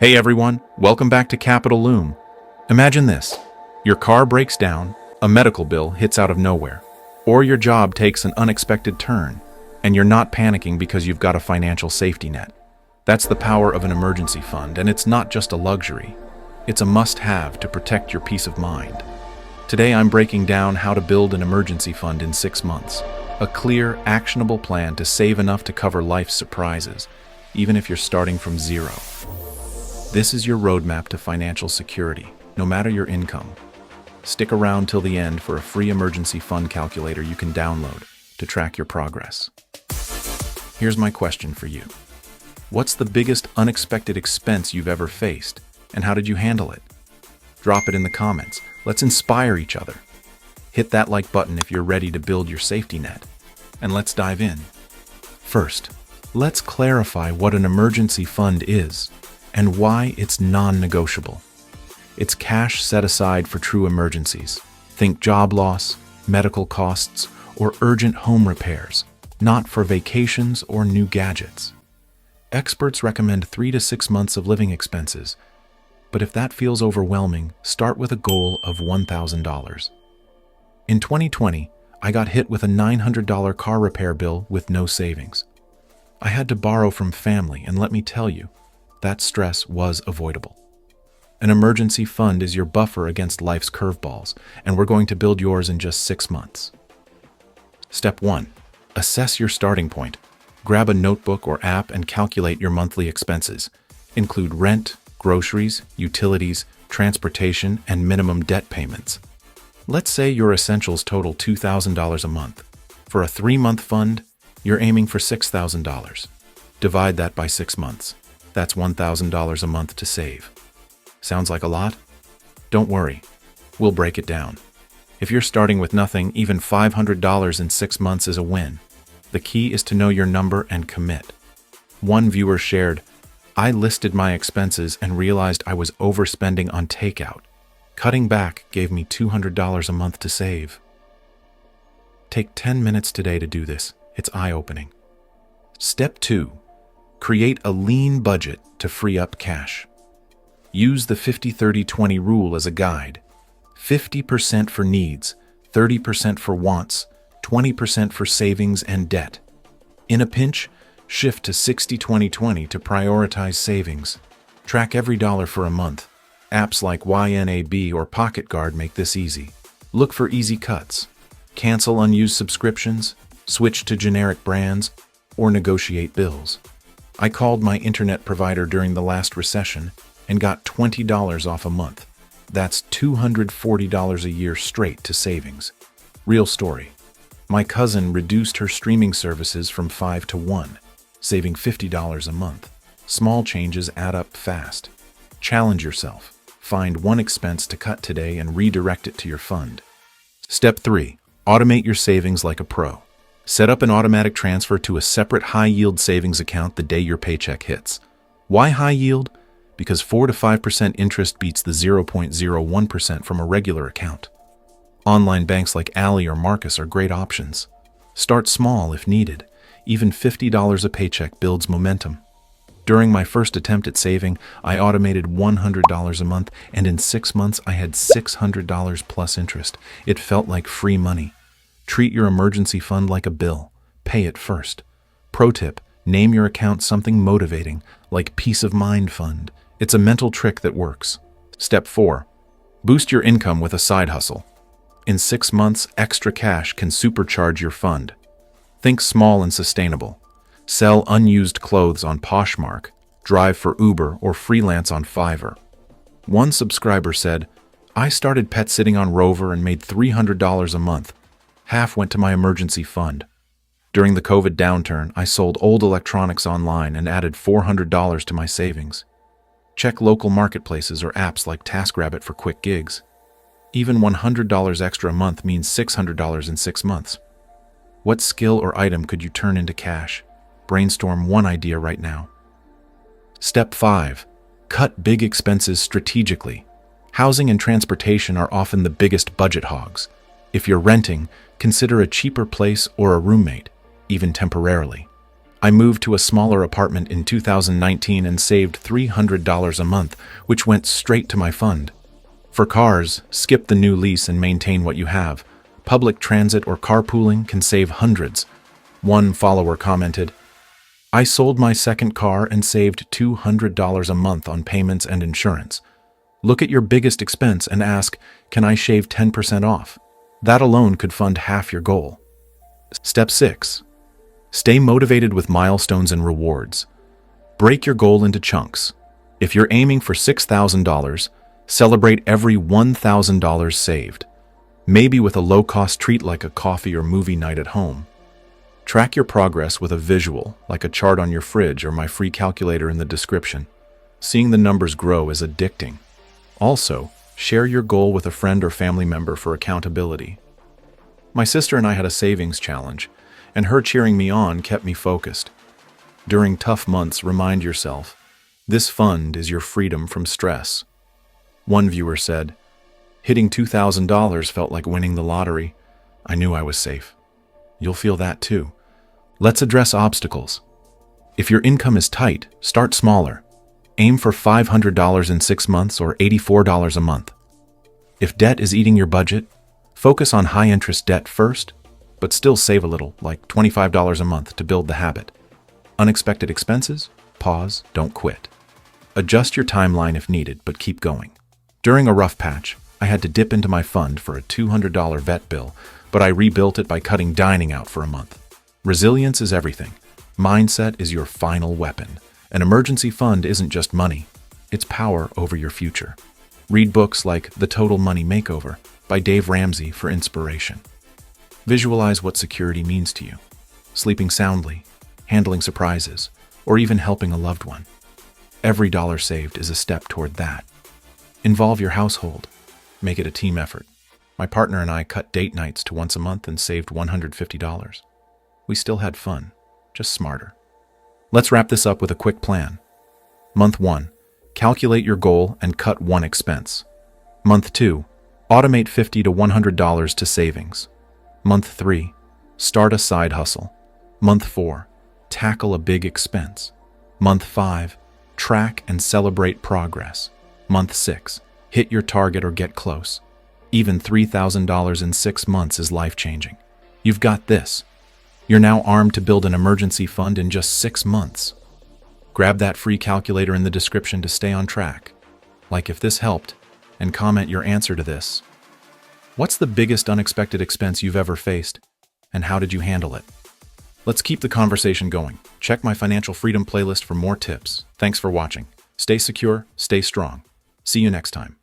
Hey everyone, welcome back to Capital Loom. Imagine this. Your car breaks down, a medical bill hits out of nowhere, or your job takes an unexpected turn, and you're not panicking because you've got a financial safety net. That's the power of an emergency fund, and it's not just a luxury. It's a must-have to protect your peace of mind. Today I'm breaking down how to build an emergency fund in 6 months. A clear, actionable plan to save enough to cover life's surprises, even if you're starting from zero. This is your roadmap to financial security, no matter your income. Stick around till the end for a free emergency fund calculator you can download to track your progress. Here's my question for you. What's the biggest unexpected expense you've ever faced, and how did you handle it? Drop it in the comments. Let's inspire each other. Hit that like button if you're ready to build your safety net. And let's dive in. First, let's clarify what an emergency fund is and why it's non-negotiable. It's cash set aside for true emergencies. Think job loss, medical costs, or urgent home repairs, not for vacations or new gadgets. Experts recommend 3 to 6 months of living expenses, but if that feels overwhelming, start with a goal of $1,000. In 2020, I got hit with a $900 car repair bill with no savings. I had to borrow from family, and let me tell you, that stress was avoidable. An emergency fund is your buffer against life's curveballs, and we're going to build yours in just 6 months. Step 1. Assess your starting point. Grab a notebook or app and calculate your monthly expenses. Include rent, groceries, utilities, transportation, and minimum debt payments. Let's say your essentials total $2,000 a month. For a 3-month fund, you're aiming for $6,000. Divide that by 6 months. That's $1,000 a month to save. Sounds like a lot? Don't worry. We'll break it down. If you're starting with nothing, even $500 in 6 months is a win. The key is to know your number and commit. One viewer shared, "I listed my expenses and realized I was overspending on takeout. Cutting back gave me $200 a month to save." Take 10 minutes today to do this. It's eye-opening. Step 2. Create a lean budget to free up cash. Use the 50-30-20 rule as a guide. 50% for needs, 30% for wants, 20% for savings and debt. In a pinch, shift to 60-20-20 to prioritize savings. Track every dollar for a month. Apps like YNAB or Pocket Guard make this easy. Look for easy cuts. Cancel unused subscriptions, switch to generic brands, or negotiate bills. I called my internet provider during the last recession and got $20 off a month. That's $240 a year straight to savings. Real story. My cousin reduced her streaming services from 5 to 1, saving $50 a month. Small changes add up fast. Challenge yourself. Find one expense to cut today and redirect it to your fund. Step 3. Automate your savings like a pro. Set up an automatic transfer to a separate high-yield savings account the day your paycheck hits. Why high yield? Because 4 to 5% interest beats the 0.01% from a regular account. Online banks like Ally or Marcus are great options. Start small if needed. Even $50 a paycheck builds momentum. During my first attempt at saving, I automated $100 a month, and in 6 months I had $600 plus interest. It felt like free money. Treat your emergency fund like a bill. Pay it first. Pro tip, name your account something motivating, like Peace of Mind Fund. It's a mental trick that works. Step 4. Boost your income with a side hustle. In 6 months, extra cash can supercharge your fund. Think small and sustainable. Sell unused clothes on Poshmark, drive for Uber, or freelance on Fiverr. One subscriber said, "I started pet sitting on Rover and made $300 a month. Half went to my emergency fund. During the COVID downturn, I sold old electronics online and added $400 to my savings." Check local marketplaces or apps like TaskRabbit for quick gigs. Even $100 extra a month means $600 in 6 months. What skill or item could you turn into cash? Brainstorm one idea right now. Step 5. Cut big expenses strategically. Housing and transportation are often the biggest budget hogs. If you're renting, consider a cheaper place or a roommate, even temporarily. I moved to a smaller apartment in 2019 and saved $300 a month, which went straight to my fund. For cars, skip the new lease and maintain what you have. Public transit or carpooling can save hundreds. One follower commented, "I sold my second car and saved $200 a month on payments and insurance." Look at your biggest expense and ask, "Can I shave 10% off?" That alone could fund half your goal. Step 6. Stay motivated with milestones and rewards. Break your goal into chunks. If you're aiming for $6,000, celebrate every $1,000 saved. Maybe with a low-cost treat like a coffee or movie night at home. Track your progress with a visual, like a chart on your fridge or my free calculator in the description. Seeing the numbers grow is addicting. Also, share your goal with a friend or family member for accountability. My sister and I had a savings challenge, and her cheering me on kept me focused. During tough months, remind yourself, this fund is your freedom from stress. One viewer said, "Hitting $2,000 felt like winning the lottery. I knew I was safe." You'll feel that too. Let's address obstacles. If your income is tight, start smaller. Aim for $500 in 6 months or $84 a month. If debt is eating your budget, focus on high-interest debt first, but still save a little, like $25 a month to build the habit. Unexpected expenses? Pause, don't quit. Adjust your timeline if needed, but keep going. During a rough patch, I had to dip into my fund for a $200 vet bill, but I rebuilt it by cutting dining out for a month. Resilience is everything. Mindset is your final weapon. An emergency fund isn't just money, it's power over your future. Read books like The Total Money Makeover by Dave Ramsey for inspiration. Visualize what security means to you. Sleeping soundly, handling surprises, or even helping a loved one. Every dollar saved is a step toward that. Involve your household. Make it a team effort. My partner and I cut date nights to once a month and saved $150. We still had fun, just smarter. Let's wrap this up with a quick plan. Month 1, calculate your goal and cut one expense. Month 2, automate $50 to $100 to savings. Month 3, start a side hustle. Month 4, tackle a big expense. Month 5, track and celebrate progress. Month 6, hit your target or get close. Even $3,000 in 6 months is life-changing. You've got this. You're now armed to build an emergency fund in just 6 months. Grab that free calculator in the description to stay on track. Like if this helped, and comment your answer to this. What's the biggest unexpected expense you've ever faced, and how did you handle it? Let's keep the conversation going. Check my financial freedom playlist for more tips. Thanks for watching. Stay secure, stay strong. See you next time.